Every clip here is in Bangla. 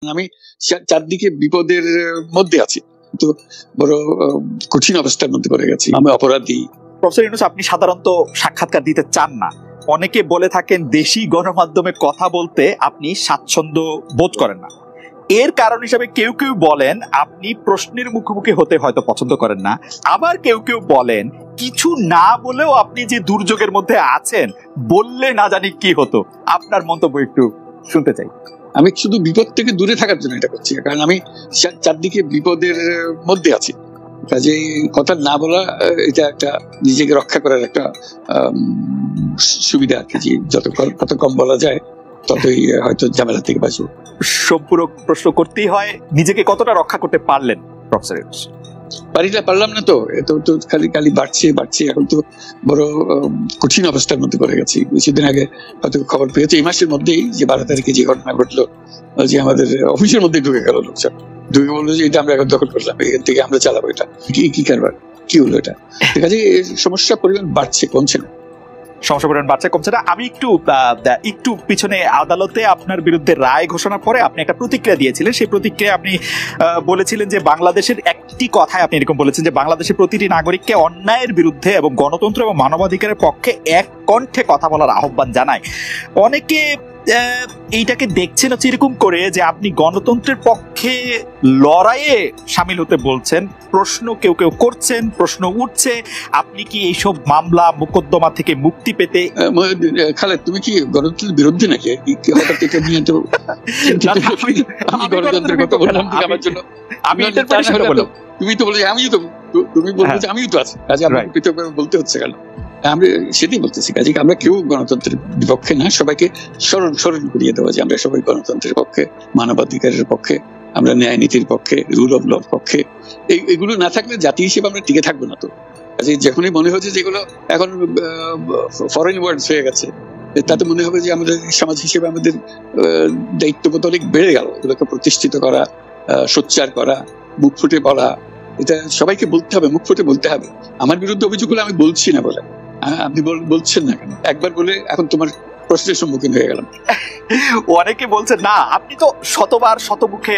আমি চারদিকে বিপদের মধ্যে আছি, তো বড় কঠিন অবস্থার মধ্যে পড়ে গেছি, আমি অপরাধী। প্রফেসর ইউনূস, আপনি সাধারণত সাক্ষাৎকার দিতে চান না, অনেকে বলে থাকেন দেশি গণমাধ্যমে কথা বলতে আপনি স্বাচ্ছন্দ্য বোধ করেন না। এর কারণ হিসেবে কেউ কেউ বলেন আপনি প্রশ্নের মুখোমুখি হতে হয়তো পছন্দ করেন না, আবার কেউ কেউ বলেন কিছু না বলেও আপনি যে দুর্যোগের মধ্যে আছেন, বললে না জানি কি হতো। আপনার মন্তব্য একটু শুনতে চাই। আমি শুধু বিপদ থেকে দূরে থাকার জন্য এটা করছি, কারণ আমি চারদিকে বিপদের মধ্যে আছি। কাজে কথা না বলা এটা একটা নিজেকে রক্ষা করার একটা সুবিধা আর কি, যত কম বলা যায় ততই হয়তো ঝামেলা থেকে বাঁচব। সম্পূরক প্রশ্ন করতেই হয়, নিজেকে কতটা রক্ষা করতে পারলেন প্রফেসর ইউনূস? পারলাম না, তো খালি বাড়ছে। এখন তো বড় কঠিন অবস্থার মধ্যে পড়ে গেছি। কিছুদিন আগে হয়তো খবর পেয়েছে, এই মাসের মধ্যেই যে 12 তারিখে যে ঘটনা ঘটলো, যে আমাদের অফিসের মধ্যে ঢুকে গেল লোকজন, ঢুকে বললো যে এটা আমরা এখন দখল করলাম, এখান থেকে আমরা চালাবো, এটা কি কারবার, কি হলো এটা? ঠিক আছে, সমস্যার পরিমাণ বাড়ছে, কমছে না। সমস্যা পরিমাণ বাড়ছে, কমছে না। আমি একটু পিছনে আদালতে আপনার বিরুদ্ধে রায় ঘোষণার পরে আপনি একটা প্রতিক্রিয়া দিয়েছিলেন। সেই প্রতিক্রিয়া আপনি বলেছিলেন যে বাংলাদেশের একটি কথায় আপনি এরকম বলেছেন যে বাংলাদেশের প্রতিটি নাগরিককে অন্যায়ের বিরুদ্ধে এবং গণতন্ত্র এবং মানবাধিকারের পক্ষে এক কণ্ঠে কথা বলার আহ্বান জানায়। অনেকে এইটাকে দেখছেন হচ্ছে এরকম করে যে আপনি গণতন্ত্রের পক্ষে লড়াইয়ে সামিল হতে বলছেন। প্রশ্ন কেউ করছেন, প্রশ্ন উঠছে, আপনি কি এইসব মামলা মোকদ্দমা থেকে মুক্তি পেতে? খালেদ, তুমি কি গণতন্ত্রের বিরুদ্ধে নাকি? হঠাৎ এটা নিয়ে তো আমি গণতন্ত্রের কথা বললাম আমার জন্য, তুমি তো বলে তুমি বলবো যে আমিও তো আছি, কাজে আমাকে পৃথকভাবে বলতে হচ্ছে কেন? আমরা সেটাই বলতেছি, কাজে আমরা কেউ গণতন্ত্রের বিপক্ষে না, সবাইকে স্মরণ করিয়ে দেওয়া যে আমরা সবাই গণতন্ত্রের পক্ষে, মানবাধিকারের পক্ষে, আমরা ন্যায় নীতির পক্ষে, রুল অফ লর পক্ষে। এইগুলো না থাকলে জাতি হিসেবে আমরা টিকে থাকবো না। তো কাজে যখনই মনে হচ্ছে যেগুলো এখন ফরেন ওয়ার্ডস হয়ে গেছে, তাতে মনে হবে যে আমাদের সমাজ হিসেবে আমাদের দায়িত্ববোধ অনেক বেড়ে গেল, এগুলোকে প্রতিষ্ঠিত করা, সোচ্চার করা, মুখ ফুটে বলা, এটা সবাইকে বলতে হবে, মুখ ফুটে বলতে হবে। আমার বিরুদ্ধে অভিযোগগুলো আমি বলছি না বলে আপনি বলছেন না কেন? একবার বলে এখন তোমার প্রশ্নের সম্মুখীন হয়ে গেলাম। অনেকে বলছেন না, আপনি তো শতমুখে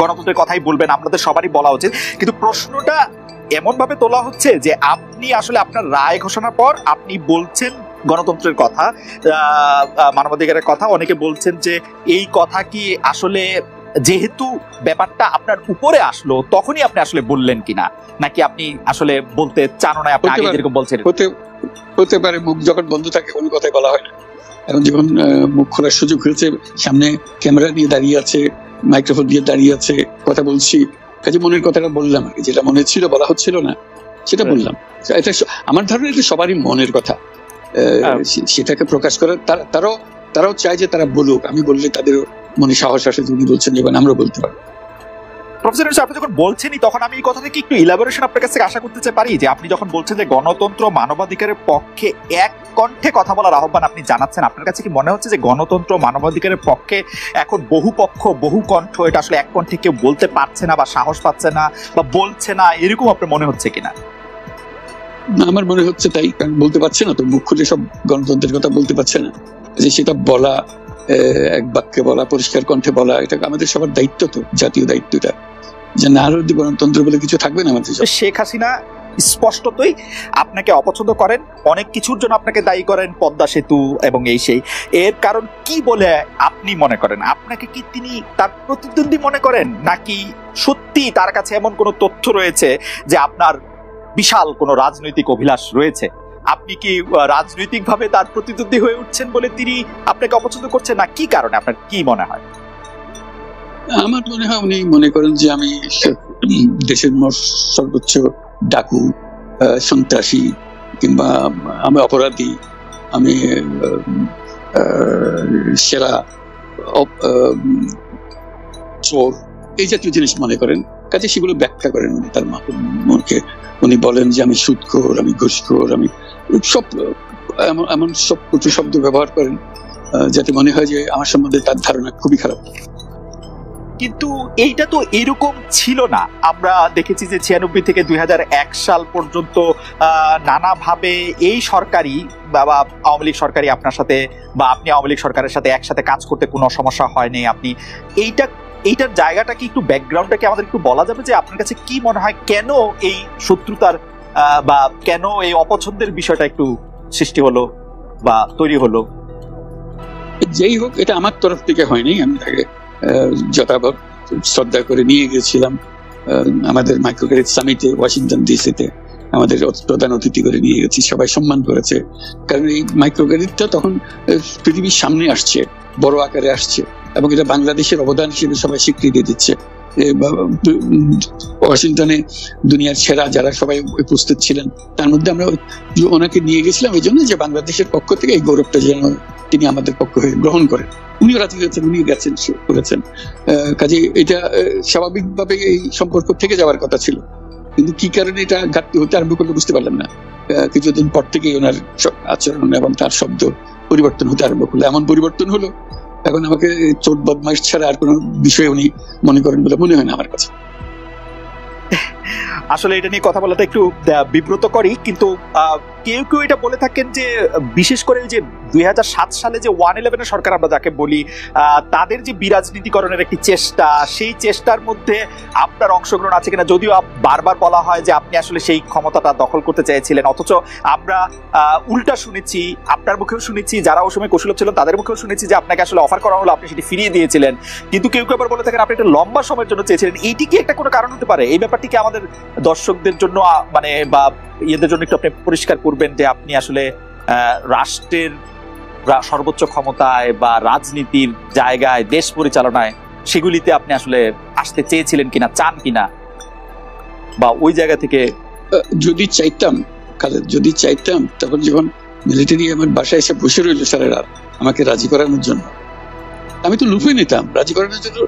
গণতন্ত্রের কথাই বলবেন, আপনাদের সবারই বলা উচিত, কিন্তু প্রশ্নটা এমন ভাবে তোলা হচ্ছে যে আপনি আসলে আপনার রায় ঘোষণার পর আপনি বলছেন গণতন্ত্রের কথা, মানবাধিকারের কথা। অনেকে বলছেন যে এই কথা কি আসলে যেহেতু ব্যাপারটা আপনার উপরে আসলো তখনই আপনি আসলে বললেন কিনা, নাকি আপনি আসলে বলতে চান না, আপনি আগে যেরকম বলছেন? হতে পারে, মুখ যখন বন্ধ থাকে কোনো কথাই বলা হয় না। এখন যখন মুখ খোলার সুযোগ হয়েছে, সামনে ক্যামেরা নিয়ে দাঁড়িয়ে আছে, মাইক্রোফোন দিয়ে দাঁড়িয়ে আছে, কথা বলছি, কাজে মনের কথাটা বললাম আর কি, যেটা মনে ছিল বলা হচ্ছিল না সেটা বললাম। এটা আমার ধারণা এটা সবারই মনের কথা, সেটাকে প্রকাশ করার তারাও চায় যে তারা বলুক, আমি বললে তাদের মনে সাহস আসে, উনি বলছেন যখন আমরা বলতে পারবো। প্রফেসর ইউনূস, আপনি যখন বলছেনই তখন আমি এই কথা থেকে একটু ইলাবোরেশন আপনার কাছ থেকে আশা করতে পারি যে আপনি যখন বলছেন যে গণতন্ত্র মানবাধিকারের পক্ষে এক কণ্ঠে কথা বলার আহ্বান আপনি জানাচ্ছেন, আপনার কাছে কি মনে হচ্ছে যে গণতন্ত্র মানবাধিকারের পক্ষে এখন বহু পক্ষ বহু কণ্ঠ, এটা আসলে এক কণ্ঠে কেউ বলতে পারছে না বা সাহস পাচ্ছে না বা বলছে না, এরকম আপনার মনে হচ্ছে কিনা? আমার মনে হচ্ছে তাই, কারণ বলতে পারছে না তো, মুখ খুলে সব গণতন্ত্রের কথা বলতে পারছে না, যে সেটা বলা, এক বাক্যে বলা, পরিষ্কার কণ্ঠে বলা, এটা আমাদের সবার দায়িত্ব, তো জাতীয় দায়িত্বটা, যে না হলে গণতন্ত্র বলে কিছু থাকবে না আমাদের। শেখ হাসিনা স্পষ্টতই আপনাকে অপছন্দ করেন, অনেক কিছুর জন্য আপনাকে দায়ী করেন, পদ্মা সেতু এবং এই সেই। এর কারণ কি বলে আপনি মনে করেন? আপনাকে কি তিনি তার প্রতিদ্বন্দ্বী মনে করেন, নাকি সত্যি তার কাছে এমন কোনো তথ্য রয়েছে যে আপনার বিশাল কোনো রাজনৈতিক অভিলাষ রয়েছে, আপনি কি রাজনৈতিকভাবে তার প্রতিদ্বন্দ্বী হয়ে উঠছেন বলে তিনি আপনাকে অপছন্দ করছেন, না কি কারণে? আপনার কি মনে হয়? আমার মনে হয় উনি মনে করেন যে আমি দেশের সর্বোচ্চ ডাকু, সন্ত্রাসী, কিংবা আমি অপরাধী, আমি সেরা চোর, এই জাতীয় জিনিস মনে করেন। কাজে সেগুলো ব্যাখ্যা করেন উনি তার মুখে। উনি বলেন যে আমি সুদখোর, আমি ঘুষখোর, আমি সব এমন সব কিছু শব্দ ব্যবহার করেন যাতে মনে হয় যে আমার সম্বন্ধে তার ধারণা খুবই খারাপ। কিন্তু এইটা তো এরকম ছিল না। আমরা দেখেছি যে 96 থেকে 2001 সাল পর্যন্ত নানাভাবে এই সরকারি বা আওয়ামী লীগ সরকারি আপনার সাথে বা আপনি আওয়ামী লীগ সরকারের সাথে একসাথে কাজ করতে কোনো সমস্যা হয়নি। আপনি এইটার জায়গাটা কি একটু ব্যাকগ্রাউন্ডটা কি আমাদের একটু বলা যাবে যে আপনার কাছে কি মনে হয় কেন এই শত্রুতার বা কেন এই অপছন্দের বিষয়টা একটু সৃষ্টি হলো বা তৈরি হলো? যেই হোক, এটা আমার তরফ থেকে হয়নি। আমি তাকে যথাবৎ শ্রদ্ধা করে নিয়ে গেছিলাম আমাদের মাইক্রোক্রেডিট সামিটে ওয়াশিংটন ডিসিতে। আমাদের প্রধান অতিথি করে নিয়ে গেছি, সবাই সম্মান করেছে। কারণ এই মাইক্রোক্রেডিটটা তখন পৃথিবীর সামনে আসছে, বড় আকারে আসছে, এবং এটা বাংলাদেশের অবদান হিসেবে সবাই স্বীকৃতি দিচ্ছে। ওয়াশিংটনে দুনিয়ার সেরা যারা সবাই উপস্থিত ছিলেন, তার মধ্যে আমরা ওনাকে নিয়ে গেছিলাম এই জন্য যে বাংলাদেশের পক্ষ থেকে এই গৌরবটা যেন তিনি আমাদের পক্ষ হয়ে গ্রহণ করেন। উনিও রাজি হয়েছেন, উনি গেছেন, করেছেন। কাজে এটা স্বাভাবিকভাবে এই সম্পর্ক থেকে যাওয়ার কথা ছিল, কিন্তু কি কারণে এটা ঘাটতি হতে আরম্ভ করলে বুঝতে পারলাম না। কিছুদিন পর থেকেই ওনার আচরণ এবং তার শব্দ পরিবর্তন হতে আরম্ভ করলো। এমন পরিবর্তন হলো এখন আমাকে চোট বদমাইশ ছাড়া আর কোনো বিষয় উনি মনে করেন বলে মনে হয় না আমার কাছে। আসলে এটা নিয়ে কথা বলাটা একটু বিব্রতকরই, কিন্তু কেউ কেউ এটা বলে থাকেন যে বিশেষ করে যে 2007 সালে যে 111 সরকার আমরা যাকে বলি, তাদের যে বিরাজনীতিকরণের একটি চেষ্টা, সেই চেষ্টার মধ্যে আপনার অংশগ্রহণ আছে কিনা। যদিও বারবার বলা হয় যে আপনি আসলে সেই ক্ষমতাটা দখল করতে চেয়েছিলেন, অথচ আমরা উল্টা শুনেছি, আপনার মুখেও শুনেছি, যারা ওই সময় কৌশলভ ছিলেন তাদের মুখেও শুনেছি যে আপনাকে আসলে অফার করা হলো, আপনি সেটি ফিরিয়ে দিয়েছিলেন। কিন্তু কেউ কেউ আবার বলে থাকেন আপনি একটা লম্বা সময়ের জন্য চেয়েছিলেন। এইটি কি একটা কোনো কারণ হতে পারে? এই ব্যাপারটি কি আমাদের দর্শকদের জন্য মানে বা ইয়েদের জন্য একটু আপনি পরিষ্কার করবেন যে আপনি আসলে রাষ্ট্রের সর্বোচ্চ ক্ষমতায় বা রাজনীতির জায়গায়, দেশ পরিচালনায়, সেগুলিতে আপনি আসলে আসতে চেয়েছিলেন কিনা, চান কিনা, বা ওই জায়গা থেকে? যদি চাইতাম, যদি চাইতাম, তখন যখন মিলিটারি আমার বাসায় এসে বসে রইল সারা রাত আমাকে রাজি করানোর জন্য, আমি তো লুফে নিতাম। রাজি করানোর জন্য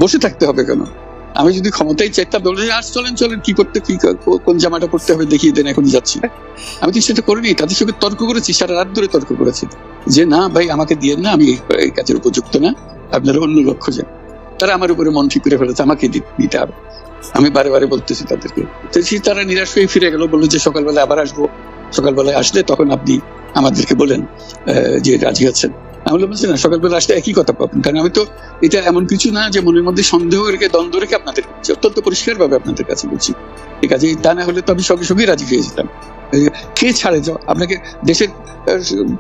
বসে থাকতে হবে কেন? আমি যদি ক্ষমতাই চাইতাম, বলে আজ চলেন চলেন, কি করতে, কি কোন জামাটা পড়তে হবে দেখিয়ে দেন, এখনই যাচ্ছি। আমি তো সেটা করিনি। তাদের সঙ্গে তর্ক করেছি, সারা রাত ধরে তর্ক করেছি যে না ভাই, আমাকে দিয়ে না, আমি এই কাজের উপযুক্ত না, আপনারা অন্য লক্ষ্য যান। তারা আমার উপরে মন ঠিক করে ফেলেছে, আমাকে দিতে হবে। আমি বারে বারে বলতেছি তাদেরকে, তারা নিরাশ হয়ে ফিরে গেল, বললো যে সকালবেলা আবার আসবো, সকালবেলায় আসলে তখন আপনি আমাদেরকে বলেন যে রাজি আছেন। আমি বলছি না, সকালবেলা আসলে একই কথা পাবেন। কারণ আমি তো এটা এমন কিছু না যে মনের মধ্যে সন্দেহ রেখে, দ্বন্দ্ব রেখে আপনাদের কাছে, অত্যন্ত পরিষ্কার ভাবে আপনাদের কাছে বলছি। ঠিক আছে, তা না হলে তো আমি সঙ্গে সঙ্গেই রাজি হয়ে যেতাম। কে ছাড়ে যাও আপনাকে দেশের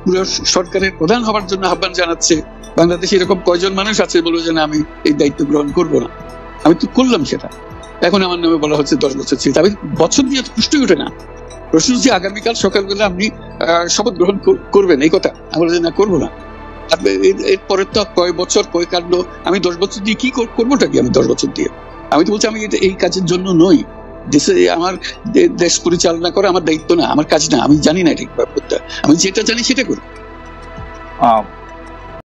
পুরো সরকারের প্রধান হবার জন্য আহ্বান জানাচ্ছে, বাংলাদেশে এরকম কয়জন মানুষ আছে বলবো যে না, আমি এই দায়িত্ব গ্রহণ করবো না। আমি তো করলাম সেটা। এখন আমার নামে বলা হচ্ছে 10 বছর ছিল। আমি বছর দিয়ে প্রশ্নই ওঠে না। প্রশ্ন হচ্ছে আগামীকাল সকালবেলা আপনি শপথ গ্রহণ করবেন, এই কথা। আমি বলছি না, করবো না। এরপরে তো কয় বছর, কয় কাণ্ড। আমি 10 বছর দিয়ে কি করবোটা কি? আমি 10 বছর দিয়ে, আমি তো বলছি আমি এই কাজের জন্য নই। দেশে আমার দেশ পরিচালনা করা আমার দায়িত্ব না, আমার কাজ না। আমি জানি না ঠিক ব্যাপারটা, আমি যেটা জানি সেটা করি।